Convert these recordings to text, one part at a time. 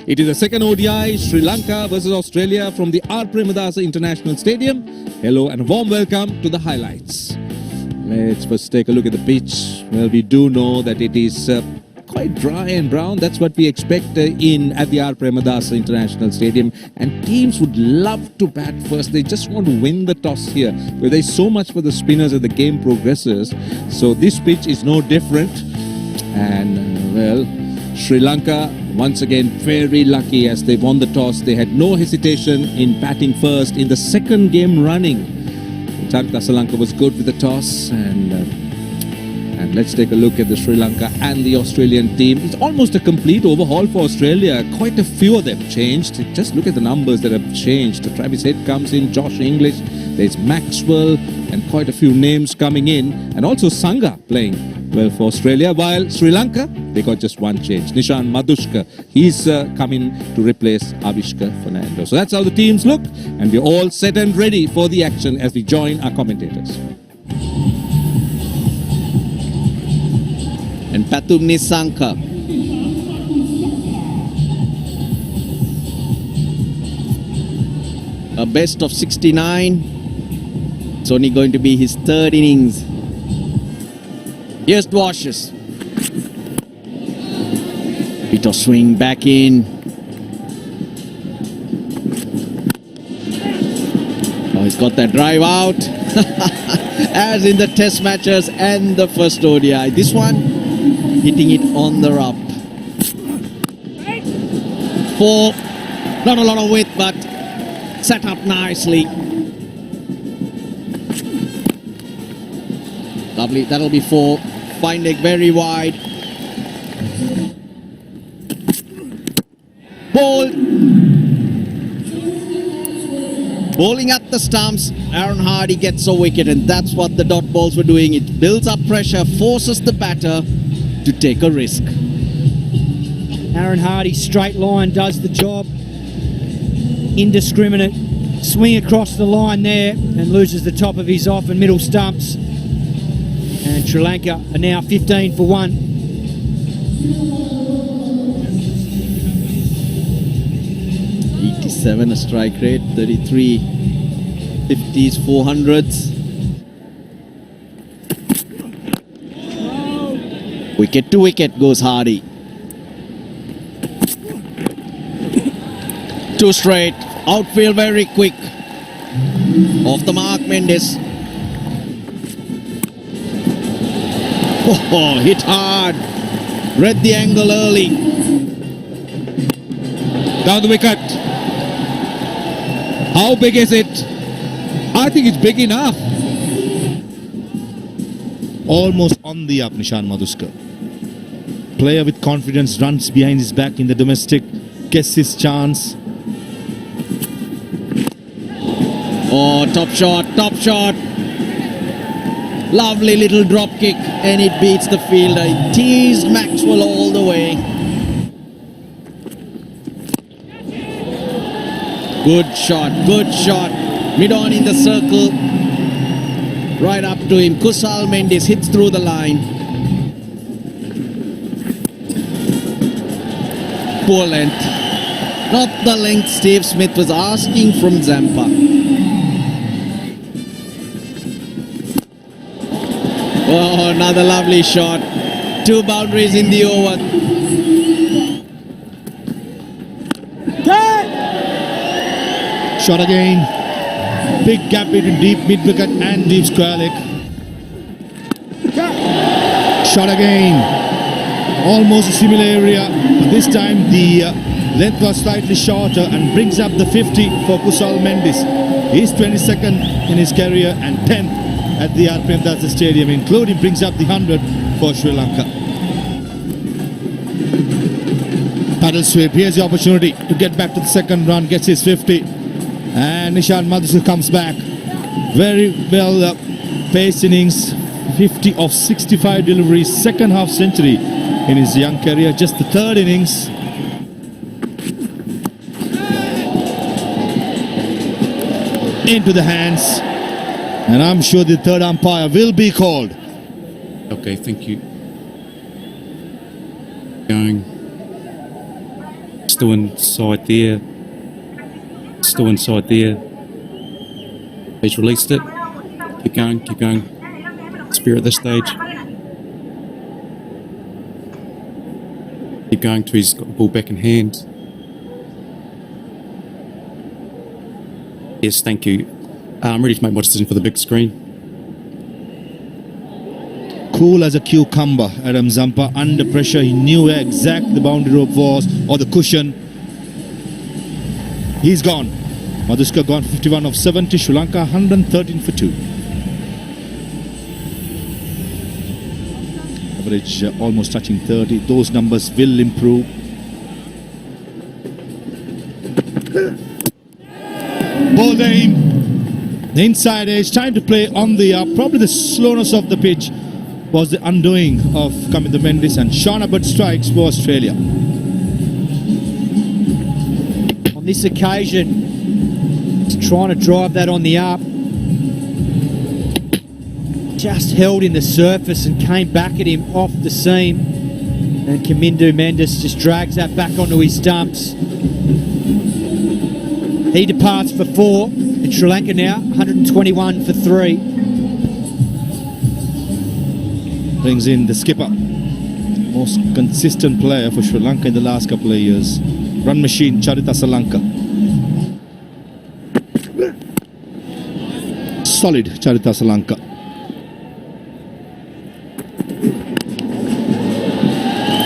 It is the second ODI, Sri Lanka versus Australia from the R. Premadasa International Stadium. Hello and a warm welcome to the highlights. Let's first take a look at the pitch. Well, we do know that it is quite dry and brown. That's what we expect at the R. Premadasa International Stadium. And teams would love to bat first. They just want to win the toss here. But there's so much for the spinners as the game progresses. So this pitch is no different. And well, Sri Lanka once again very lucky as they won the toss. They had no hesitation in batting first in the second game running. Sri Lanka was good with the toss, and let's take a look at the Sri Lanka and the Australian team. It's almost a complete overhaul for Australia. Quite a few of them changed. Just look at the numbers that have changed. Travis Head comes in, Josh English, there's Maxwell, and quite a few names coming in, and also Sangha playing well for Australia, while Sri Lanka, they got just one change. Nishan Madhushka, he's coming to replace Avishka Fernando. So that's how the teams look, and we're all set and ready for the action as we join our commentators. And Pathum Nissanka. A best of 69. It's only going to be his third innings. Here's Dwashes. Bit of swing back in. Oh, he's got that drive out. As in the test matches and the first ODI. This one, hitting it on the up. 4. Not a lot of width, but set up nicely. Lovely, that'll be 4. Fine leg very wide. Ball. Bowling at the stumps. Aaron Hardy gets a wicket, and that's what the dot balls were doing. It builds up pressure, forces the batter to take a risk. Aaron Hardy, straight line, does the job. Indiscriminate swing across the line there and loses the top of his off and middle stumps. And Sri Lanka are now 15 for 1. .87 a strike rate, 33 50s, 400s. Wicket to wicket goes Hardy. 2 straight. Outfield very quick. Off the mark, Mendes. Oh, hit hard. Read the angle early. Down the wicket. How big is it? I think it's big enough. Almost on the up, Nishan Madhushka. Player with confidence runs behind his back in the domestic, gets his chance. Oh, top shot, top shot. Lovely little drop kick, and it beats the fielder. It teased Maxwell all the way. Good shot, good shot. Mid on in the circle. Right up to him. Kusal Mendes hits through the line. Poor length. Not the length Steve Smith was asking from Zampa. Oh, another lovely shot. 2 boundaries in the over. Shot again. Big gap between deep mid wicket and deep square leg. Shot again. Almost a similar area, but this time the length was slightly shorter and brings up the 50 for Kusal Mendes. He's 22nd in his career and 10th at the R. Premadasa Stadium, including brings up the 100 for Sri Lanka. Paddle sweep. Here's the opportunity to get back to the second run, gets his 50. And Nishan Madhushka comes back. Very well paced innings. 50 of 65 deliveries. Second half century in his young career. Just the third innings. Into the hands. And I'm sure the third umpire will be called. Okay, thank you. Going. Still inside there. Still inside there. He's released it. Keep going, keep going. Spear at this stage. Keep going till he's got the ball back in hand. Yes, thank you. I'm ready to make my decision for the big screen. Cool as a cucumber, Adam Zampa. Under pressure, he knew where exactly the boundary rope was, or the cushion. He's gone. Madhuska gone 51 of 70, Sri Lanka 113 for 2. Average almost touching 30. Those numbers will improve. Ball aim. The inside edge, time to play on the up. Probably the slowness of the pitch was the undoing of Kamindu Mendis, and Sean Abbott strikes for Australia. On this occasion, he's trying to drive that on the up. Just held in the surface and came back at him off the seam. And Kamindu Mendis just drags that back onto his stumps. He departs for 4, and Sri Lanka now 121 for 3. Brings in the skipper, most consistent player for Sri Lanka in the last couple of years. Run machine Charita Salanka. Solid Charita Salanka.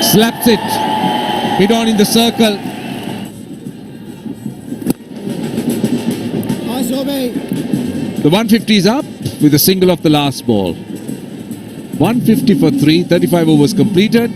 Slaps it. Hit on in the circle. The 150 is up with a single off the last ball. 150 for 3, 35 overs completed.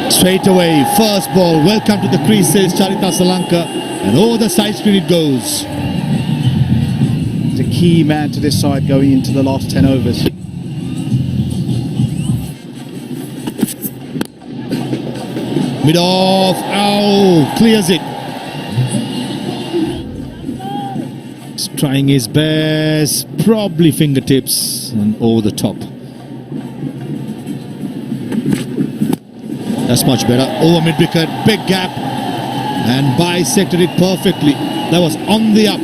Straight away, first ball, welcome to the creases, Charita Salanka, and over the side screen it goes. He's a key man to this side going into the last 10 overs. Mid off, ow, clears it. He's trying his best, probably fingertips and over the top. That's much better. Over mid wicket, big gap, and bisected it perfectly. That was on the up.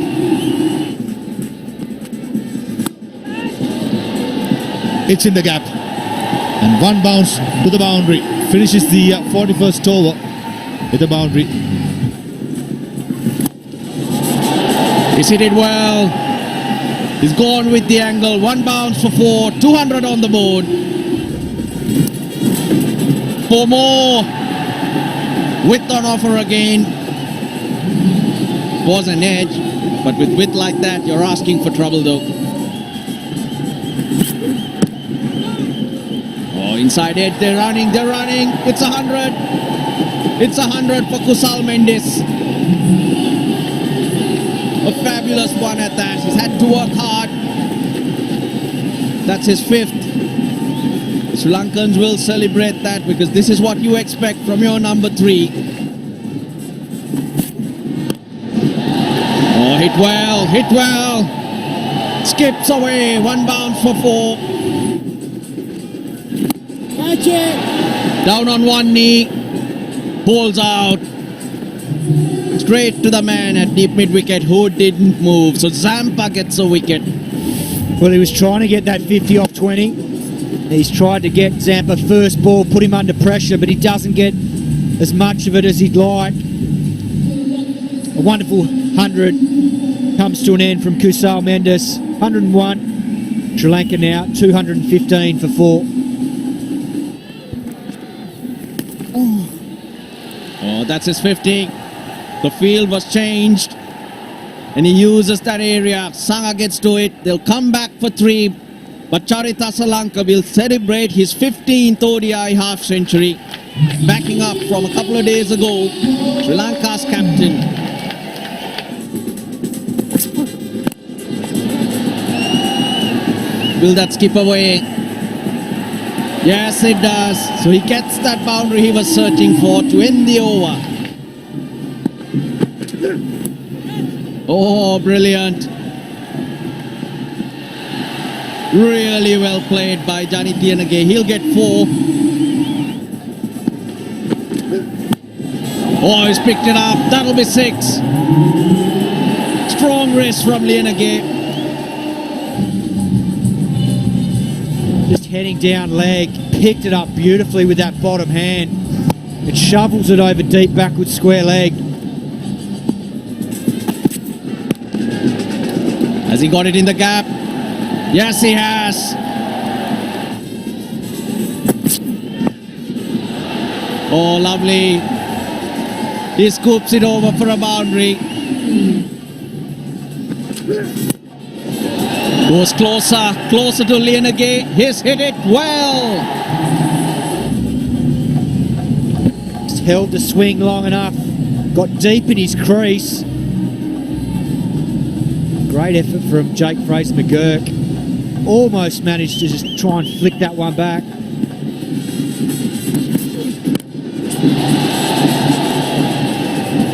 It's in the gap, and one bounce to the boundary. Finishes the 41st over with the boundary. He's hit it well. He's gone with the angle. One bounce for 4. 200 on the board. 4 more. Width on offer again. Was an edge, but with width like that, you're asking for trouble though. Oh, inside edge, they're running. It's 100. It's 100 for Kusal Mendis. A fabulous one at that. He's had to work hard. That's his 5th. Sri Lankans will celebrate that because this is what you expect from your number 3. Oh, hit well. Skips away. One bounce for 4. Catch it. Down on one knee. Pulls out. Straight to the man at deep mid-wicket who didn't move. So Zampa gets a wicket. Well, he was trying to get that 50 off 20. He's tried to get Zampa first ball, put him under pressure, but he doesn't get as much of it as he'd like. A wonderful 100 comes to an end from Kusal Mendis. 101. Sri Lanka now 215 for 4. Oh, that's his 50. The field was changed and he uses that area. Sangha gets to it. They'll come back for 3. But Charita Salanka will celebrate his 15th ODI half century, backing up from a couple of days ago, Sri Lanka's captain. Will that skip away? Yes, it does. So he gets that boundary he was searching for to end the over. Oh, brilliant. Really well played by Johnny Tianage. He'll get 4. Oh, he's picked it up. That'll be 6. Strong wrist from Lianage. Just heading down leg, picked it up beautifully with that bottom hand. It shovels it over deep backwards square leg. Has he got it in the gap? Yes, he has. Oh, lovely. He scoops it over for a boundary. Goes closer to Lianage. He's hit it well. Just held the swing long enough. Got deep in his crease. Great effort from Jake Fraser McGurk. Almost managed to just try and flick that one back.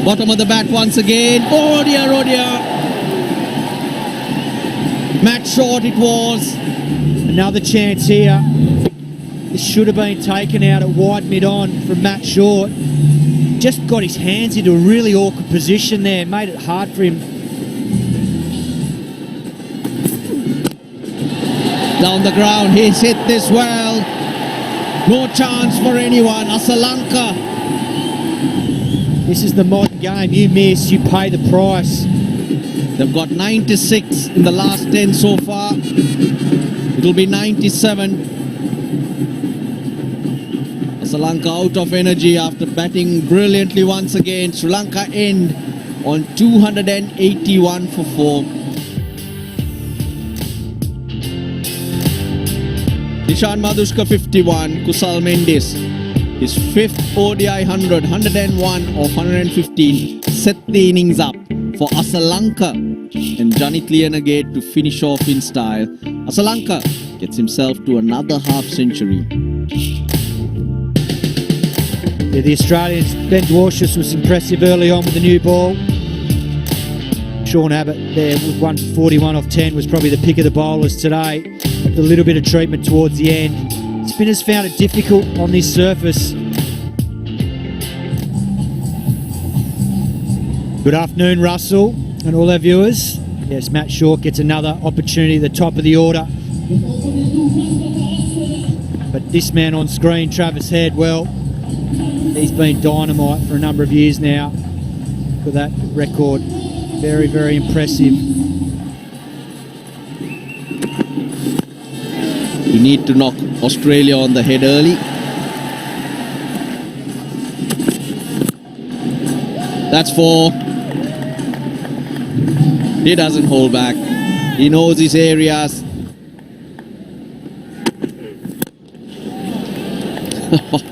Bottom of the bat once again. Oh dear, oh dear. Match short it was. Another chance here. This should have been taken out at wide mid-on from Matt Short. Just got his hands into a really awkward position there. Made it hard for him. Down the ground, he's hit this well. No chance for anyone. Lanka. This is the modern game. You miss, you pay the price. They've got 96 in the last 10 so far. It'll be 97. Sri Lanka out of energy after batting brilliantly once again. Sri Lanka end on 281 for 4. Nishan Madhushka 51, Kusal Mendis, his 5th ODI 100, 101 of 115, set the innings up for Lanka and Janit Lianage to finish off in style. Lanka gets himself to another half century. Yeah, the Australians, Ben Dwarshuis was impressive early on with the new ball. Sean Abbott there with 141 off 10 was probably the pick of the bowlers today. A little bit of treatment towards the end. Spinners found it difficult on this surface. Good afternoon, Russell, and all our viewers. Yes, Matt Short gets another opportunity at the top of the order. But this man on screen, Travis Head, well, he's been dynamite for a number of years now. For that record, very, very impressive. You need to knock Australia on the head early. That's 4. He doesn't hold back. He knows his areas.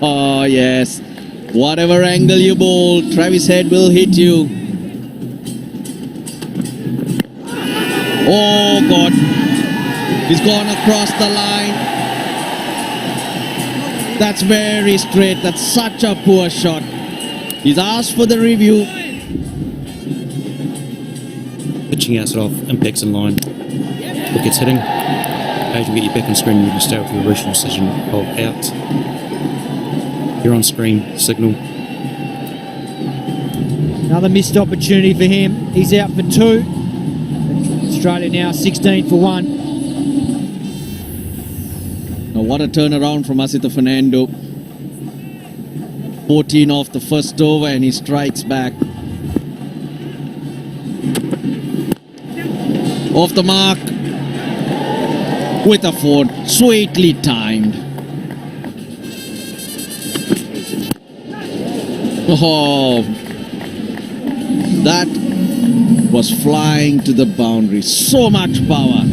Oh, yes. Whatever angle you bowl, Travis Head will hit you. Oh, God. He's gone across the line. That's very straight. That's such a poor shot. He's asked for the review. Pitching outside off, impacts in line. Wickets hitting. Page will get you back on screen. You can stay with your original decision of out. You're on screen. Signal. Another missed opportunity for him. He's out for 2. Australia now 16 for 1. Now what a turnaround from Asita Fernando. 14 off the first over and he strikes back. Off the mark with a 4, sweetly timed. Oh, that was flying to the boundary. So much power.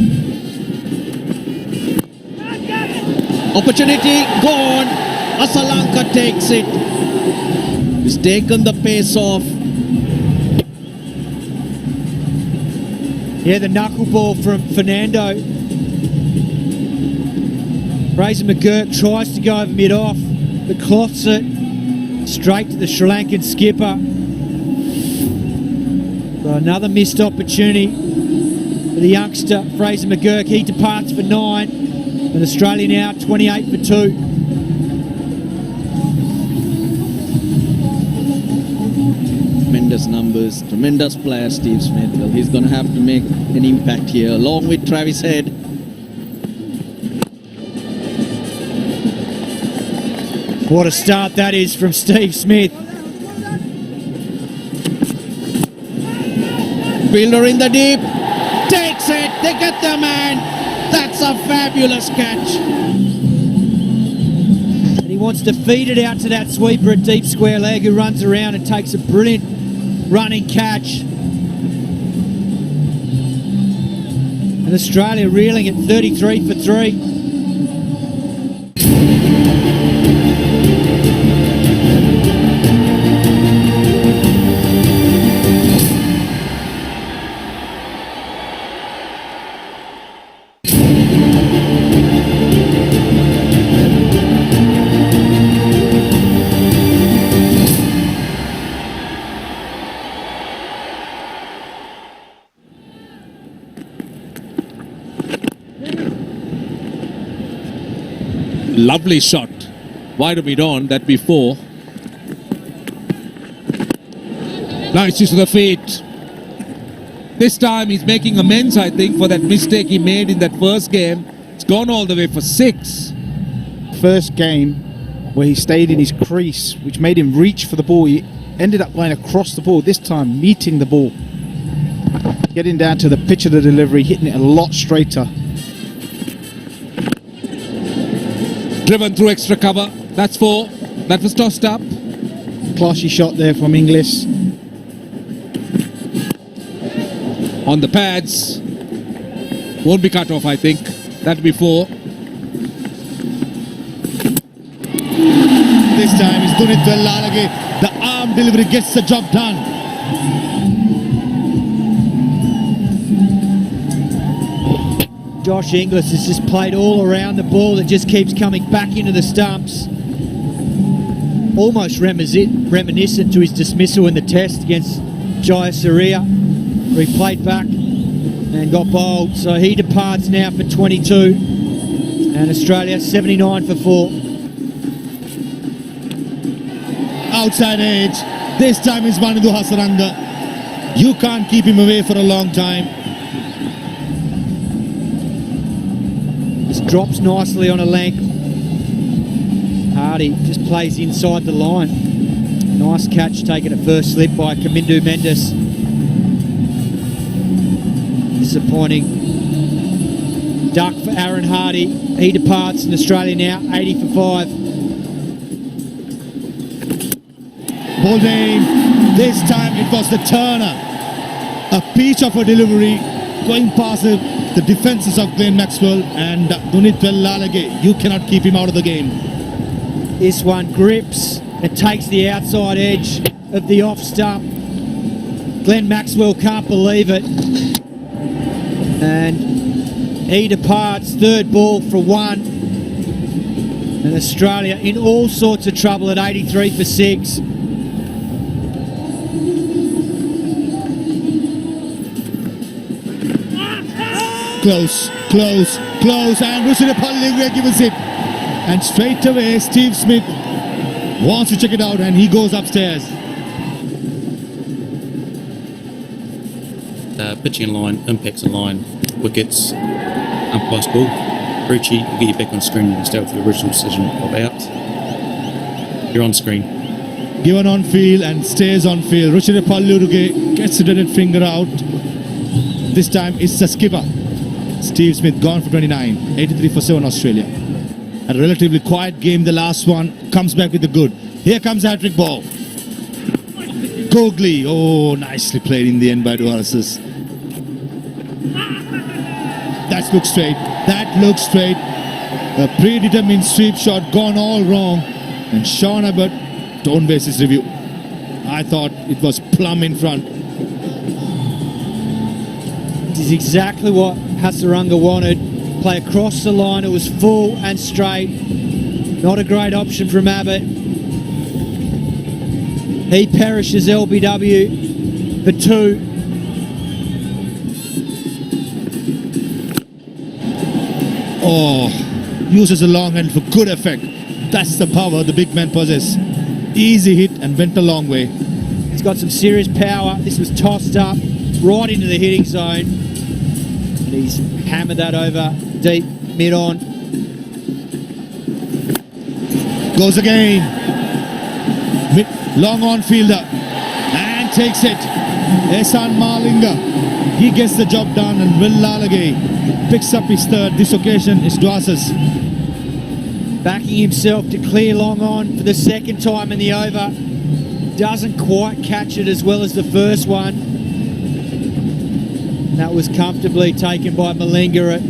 Opportunity gone. Lanka takes it. He's taken the pace off. Yeah, the knuckleball from Fernando. Fraser McGurk tries to go over mid-off, but cloths it straight to the Sri Lankan skipper. So another missed opportunity for the youngster, Fraser McGurk. He departs for 9, and Australia now 28 for 2. Tremendous numbers, tremendous player, Steve Smith. Well, he's going to have to make an impact here, along with Travis Head. What a start that is from Steve Smith. Fielder in the deep, takes it, they get the man. That's a fabulous catch. And he wants to feed it out to that sweeper at deep square leg, who runs around and takes a brilliant running catch. And Australia reeling at 33 for 3. Lovely shot. Wide of mid-on, that before. Nice use of the feet. This time he's making amends, I think, for that mistake he made in that first game. It's gone all the way for 6. First game where he stayed in his crease, which made him reach for the ball. He ended up going across the ball, this time meeting the ball. Getting down to the pitch of the delivery, hitting it a lot straighter. Driven through extra cover. That's 4. That was tossed up. Classy shot there from Inglis. On the pads. Won't be cut off, I think. That'll be 4. This time it's Dunit Lalage. The arm delivery gets the job done. Josh Inglis has just played all around the ball that just keeps coming back into the stumps. Almost reminiscent to his dismissal in the test against Jayasuriya, where he played back and got bowled. So he departs now for 22, and Australia 79 for 4. Outside edge. This time it's Vanidhu Hasaranga. You can't keep him away for a long time. Just drops nicely on a length. Hardy just plays inside the line. Nice catch taken at first slip by Kamindu Mendes. Disappointing duck for Aaron Hardy. He departs in Australia now 80 for 5. Ball game. This time it was the Turner. A peach of a delivery going past the defenses of Glenn Maxwell and Dunit Lalage. You cannot keep him out of the game. This one grips and takes the outside edge of the off stump. Glenn Maxwell can't believe it. And he departs, third ball for 1. And Australia in all sorts of trouble at 83 for 6. Close, close, close, and Rushinapalli gives it. And straight away, Steve Smith wants to check it out, and he goes upstairs. Pitching in line, impacts in line, wickets, umpire's ball. Ruchi will get you back on screen and stay with the original decision of out. You're on screen. Given on field and stays on field. Rushinapalli gets the dead finger out. This time it's the skipper. Steve Smith gone for 29, 83 for 7 Australia. A relatively quiet game, the last one, comes back with the good. Here comes hat-trick ball. Gogli, oh, nicely played in the end by Duarsis. That looks straight, that looks straight. A predetermined sweep shot gone all wrong. And Sean Abbott, don't waste his review. I thought it was plumb in front. This is exactly what Hasaranga wanted. play across the line. It was full and straight. Not a great option from Abbott. He perishes LBW for 2. Oh, uses a long hand for good effect. That's the power the big man possess. Easy hit and went a long way. He's got some serious power. This was tossed up right into the hitting zone. And he's hammered that over deep mid-on. Goes again. Long on fielder. And takes it. Ehsan Malinga. He gets the job done, and Will Lalage picks up his third. This occasion is Dwasa's. Backing himself to clear long on for the second time in the over. Doesn't quite catch it as well as the first one. That was comfortably taken by Malinga at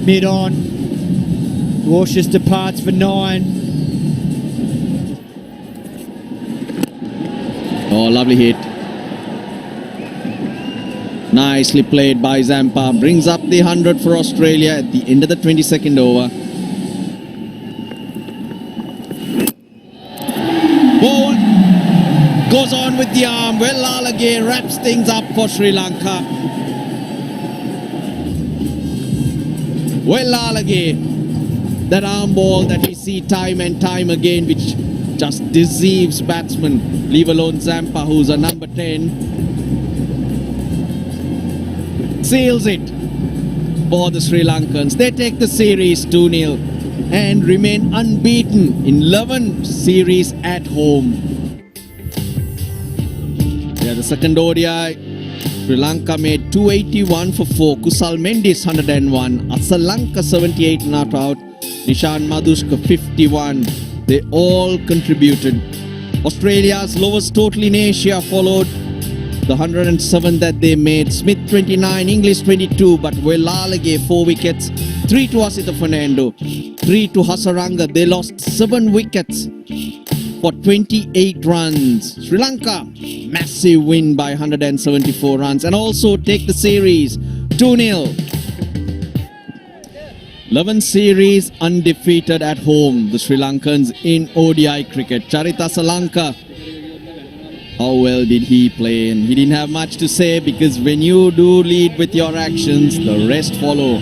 mid-on. Dwarshuis departs for 9. Oh, lovely hit. Nicely played by Zampa. Brings up the 100 for Australia at the end of the 22nd over. Ball goes on with the arm. Well, Lalage wraps things up for Sri Lanka. Well, Lalage, that arm ball that we see time and time again, which just deceives batsmen, leave alone Zampa, who's a number 10. Seals it for the Sri Lankans. They take the series 2-0 and remain unbeaten in 11 series at home. Yeah, the second ODI, Sri Lanka made 281 for 4. Kusal Mendis 101. Asalanka 78 not out. Nishan Madhushka 51. They all contributed. Australia's lowest total in Asia followed the 107 that they made. Smith 29, English 22, but Welalage 4 wickets, 3 to Asita Fernando, 3 to Hasaranga. They lost 7 wickets for 28 runs. Sri Lanka, massive win by 174 runs and also take the series 2-0. 11 series undefeated at home, the Sri Lankans in ODI cricket. Charita Salanka, how well did he play? And he didn't have much to say, because when you do lead with your actions, the rest follow.